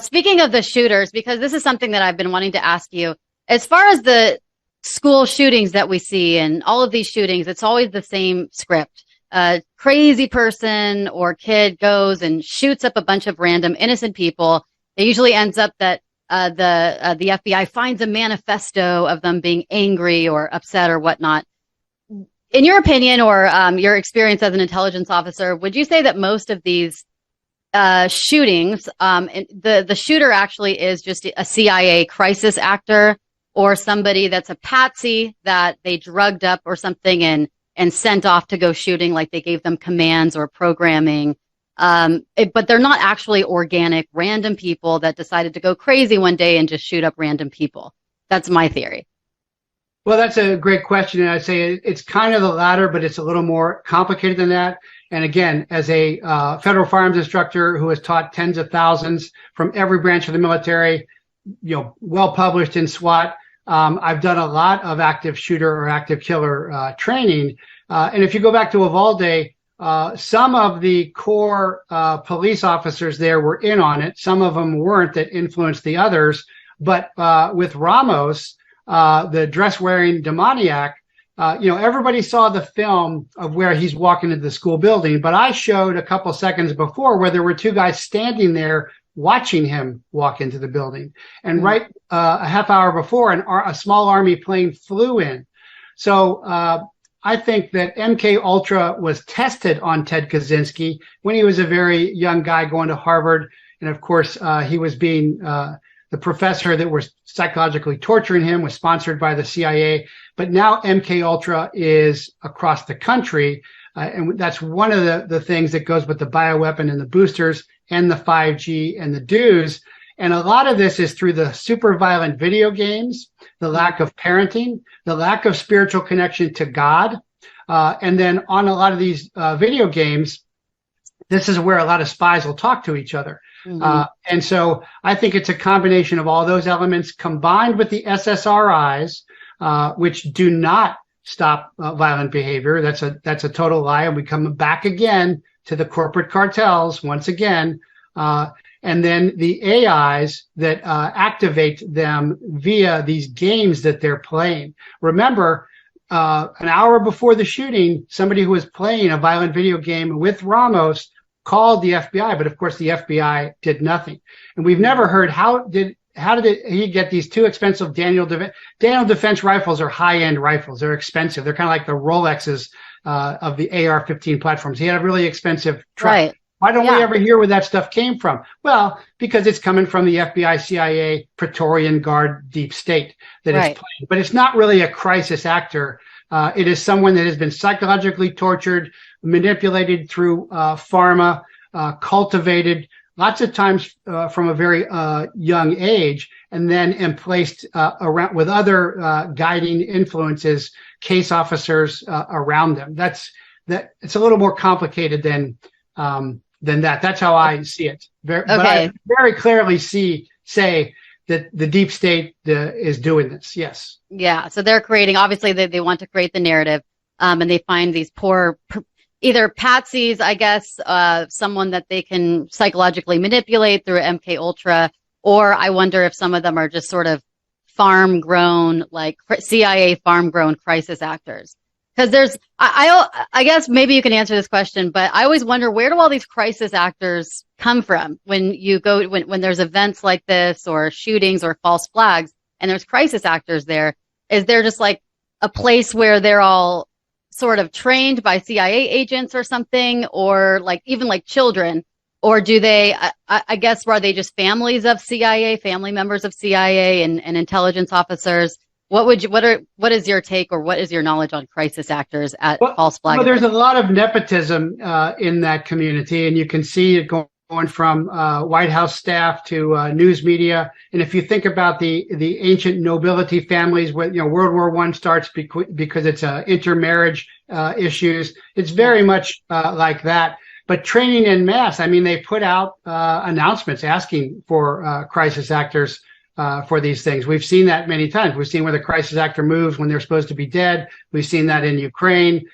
Speaking of the shooters, because this is something that I've been wanting to ask you, as far as the school shootings that we see and all of these shootings, it's always the same script. A crazy person or kid goes and shoots up a bunch of random innocent people. It usually ends up that the FBI finds a manifesto of them being angry or upset or whatnot. In your opinion, or your experience as an intelligence officer, would you say that most of these shootings, the shooter actually is just a CIA crisis actor, or somebody that's a patsy that they drugged up or something and sent off to go shooting, like they gave them commands or programming? But they're not actually organic, random people that decided to go crazy one day and just shoot up random people. That's my theory. Well, that's a great question. And I'd say it's kind of the latter, but it's a little more complicated than that. And again, as a federal firearms instructor who has taught tens of thousands from every branch of the military, well published in SWAT, I've done a lot of active shooter or active killer training. And if you go back to Uvalde, some of the core police officers there were in on it. Some of them weren't, that influenced the others. But with Ramos, the dress-wearing demoniac, everybody saw the film of where he's walking into the school building, but I showed a couple seconds before where there were two guys standing there watching him walk into the building. And right a half hour before, a small Army plane flew in. So I think that MK Ultra was tested on Ted Kaczynski when he was a very young guy going to Harvard. And of course, he was being the professor that was psychologically torturing him, was sponsored by the CIA. But now MK Ultra is across the country. And that's one of the things that goes with the bioweapon and the boosters and the 5G and the DEWs. And a lot of this is through the super violent video games, the lack of parenting, the lack of spiritual connection to God. And then on a lot of these video games, this is where a lot of spies will talk to each other. Mm-hmm. And so I think it's a combination of all those elements combined with the SSRIs, which do not stop violent behavior. That's a total lie. And we come back again to the corporate cartels once again. And then the AIs that activate them via these games that they're playing. Remember, an hour before the shooting, somebody who was playing a violent video game with Ramos called the FBI, but of course the FBI did nothing. And we've never heard how did he get these two expensive Daniel Defense rifles are high-end rifles. They're expensive. They're kind of like the Rolexes of the AR-15 platforms. He had a really expensive truck. Right. Why don't we ever hear where that stuff came from? Well, because it's coming from the FBI, CIA, Praetorian Guard, deep state that it's playing. But it's not really a crisis actor. It is someone that has been psychologically tortured, manipulated through pharma, cultivated lots of times from a very young age, and then placed around with other guiding influences, case officers around them. It's a little more complicated than that. That's how I see it. But I very clearly say that the deep state is doing this. Yes. Yeah. So they're creating, obviously they want to create the narrative, and they find these poor, either patsies, I guess, someone that they can psychologically manipulate through MK Ultra, or I wonder if some of them are just sort of farm grown, like CIA farm grown crisis actors. Because I guess maybe you can answer this question, but I always wonder, where do all these crisis actors come from when there's events like this or shootings or false flags and there's crisis actors there? Is there just like a place where they're all sort of trained by CIA agents or something, or like even like children? Or do they, I guess, are they just families of CIA, family members of CIA and intelligence officers? What is your take, or what is your knowledge on crisis actors at false flag? Well, there's a lot of nepotism in that community, and you can see it going from White House staff to news media. And if you think about the ancient nobility families, where World War I starts because it's intermarriage issues, it's very much like that. But training en masse, I mean, they put out announcements asking for crisis actors for these things. We've seen that many times. We've seen where the crisis actor moves when they're supposed to be dead. We've seen that in Ukraine.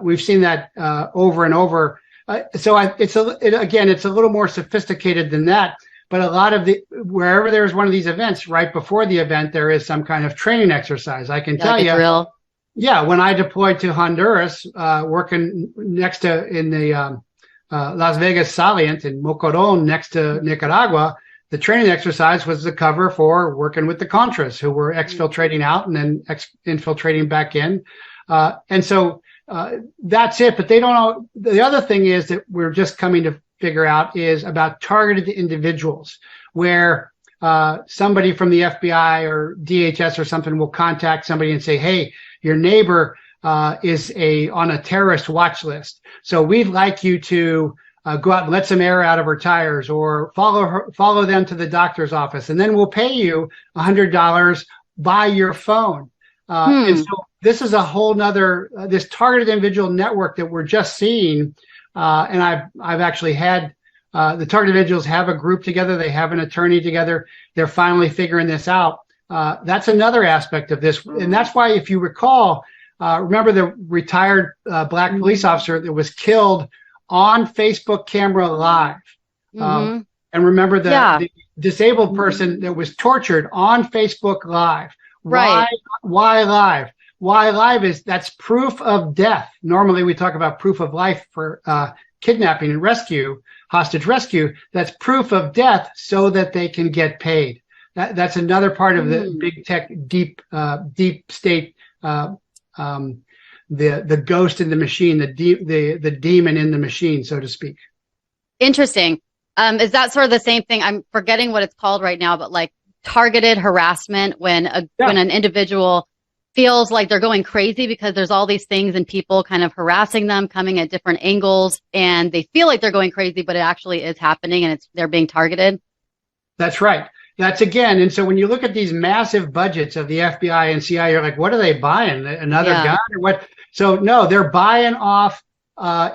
We've seen that over and over. So it's a little more sophisticated than that. But a lot of wherever there's one of these events, right before the event, there is some kind of training exercise. I can tell you. Drill. Yeah, when I deployed to Honduras, working next to in the Las Vegas Salient in Mocoron next to Nicaragua, the training exercise was the cover for working with the Contras who were exfiltrating out and then infiltrating back in. And so that's it. But they don't know. The other thing is that we're just coming to figure out is about targeted individuals where somebody from the FBI or DHS or something will contact somebody and say, hey, your neighbor is on a terrorist watch list. So we'd like you to go out and let some air out of her tires or follow them to the doctor's office. And then we'll pay you $100 by your phone. And so this is a whole nother, this targeted individual network that we're just seeing. And I've actually had the targeted individuals have a group together. They have an attorney together. They're finally figuring this out. That's another aspect of this. And that's why, if you recall, remember the retired black police officer that was killed on Facebook camera live. And remember the disabled person that was tortured on Facebook live. Right. Why live? Why live that's proof of death. Normally we talk about proof of life for kidnapping and rescue, hostage rescue. That's proof of death so that they can get paid. That's another part of the big tech, deep state, the ghost in the machine, the demon in the machine, so to speak. Interesting. Is that sort of the same thing? I'm forgetting what it's called right now, but like targeted harassment when an individual feels like they're going crazy because there's all these things and people kind of harassing them, coming at different angles, and they feel like they're going crazy, but it actually is happening and they're being targeted. That's right. That's again. And so when you look at these massive budgets of the FBI and CIA, you're like, what are they buying? Another gun or what? So no, they're buying off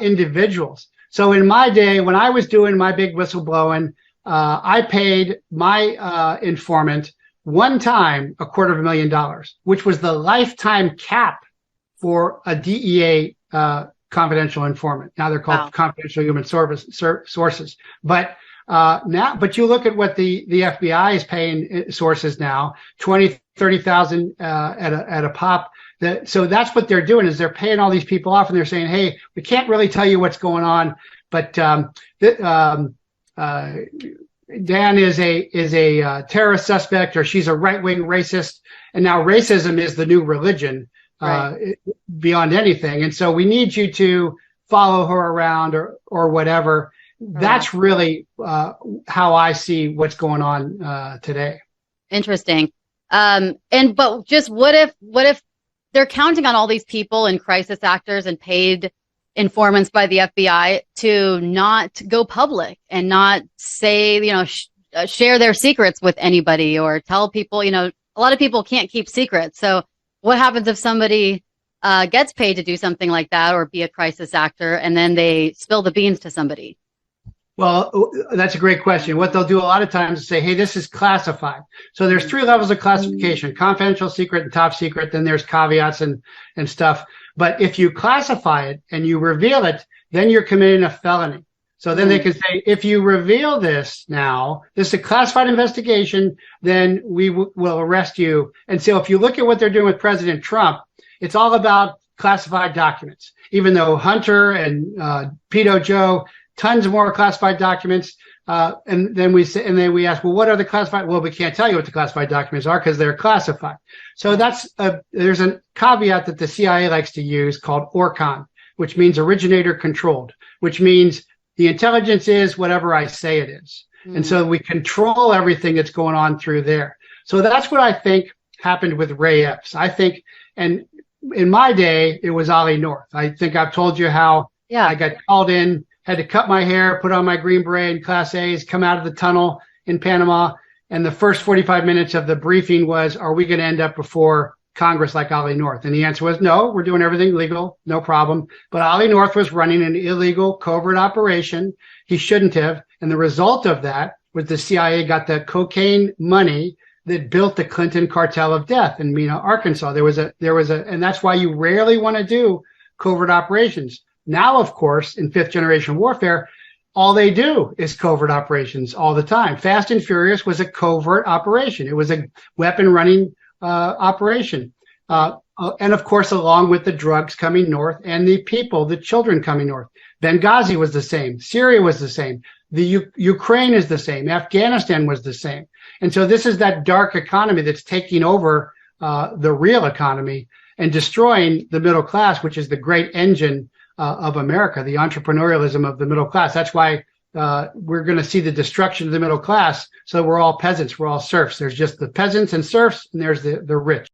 individuals. So in my day, when I was doing my big whistleblowing, I paid my informant one time $250,000, which was the lifetime cap for a DEA confidential informant. Now they're called confidential human sources. But but you look at what the FBI is paying sources now, 20, 30,000 at a pop. So that's what they're doing is they're paying all these people off and they're saying, hey, we can't really tell you what's going on, but Dan is a terrorist suspect, or she's a right-wing racist, and now racism is the new religion beyond anything. And so we need you to follow her around or whatever. That's really how I see what's going on today. Interesting. But just what if they're counting on all these people and crisis actors and paid informants by the FBI to not go public and not say, share their secrets with anybody or tell people, a lot of people can't keep secrets. So what happens if somebody gets paid to do something like that or be a crisis actor and then they spill the beans to somebody? Well, that's a great question. What they'll do a lot of times is say, hey, this is classified. So there's 3 levels of classification: confidential, secret, and top secret. Then there's caveats and stuff. But if you classify it and you reveal it, then you're committing a felony. So then they can say, if you reveal this now, this is a classified investigation, then we will arrest you. And so if you look at what they're doing with President Trump, it's all about classified documents, even though Hunter and Pedo Joe, tons more classified documents. And then we ask, well, what are the classified? Well, we can't tell you what the classified documents are because they're classified. So there's a caveat that the CIA likes to use called ORCON, which means originator controlled, which means the intelligence is whatever I say it is. And so we control everything that's going on through there. So that's what I think happened with Ray Epps. I think, and in my day, it was Ollie North. I think I've told you how I got called in, had to cut my hair, put on my Green Beret and Class A's, come out of the tunnel in Panama. And the first 45 minutes of the briefing was, are we going to end up before Congress like Ollie North? And the answer was, no, we're doing everything legal, no problem. But Ollie North was running an illegal covert operation. He shouldn't have. And the result of that was the CIA got the cocaine money that built the Clinton cartel of death in Mena, Arkansas. There was and that's why you rarely want to do covert operations. Now, of course, in 5th generation warfare, all they do is covert operations all the time. Fast and Furious was a covert operation. It was a weapon running operation. And of course, along with the drugs coming north and the people, the children coming north. Benghazi was the same. Syria was the same. The Ukraine is the same. Afghanistan was the same. And so this is that dark economy that's taking over the real economy and destroying the middle class, which is the great engine of America, the entrepreneurialism of the middle class. That's why we're going to see the destruction of the middle class. So we're all peasants. We're all serfs. There's just the peasants and serfs, and there's the rich.